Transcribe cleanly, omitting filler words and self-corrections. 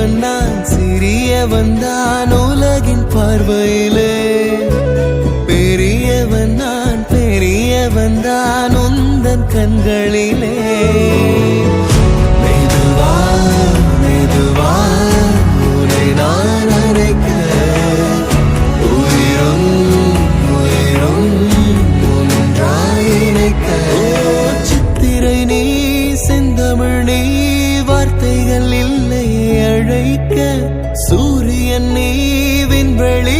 பெரியவன் நான் சிறியவன் தான் உலகின் பார்வையிலே. பெரியவன் நான் பெரியவன் தான் உந்தன் கண்களிலே. மெதுவா மெதுவா உன்னை நான் அழைக்க உயிரும் உயிரும் ஒன்றாய் இணைக்க. சித்திரை நீ செந்தமிழ் நீ வார்த்தைகள் இல்லை அழைக்க. சூரியன் நீ விண்வெளி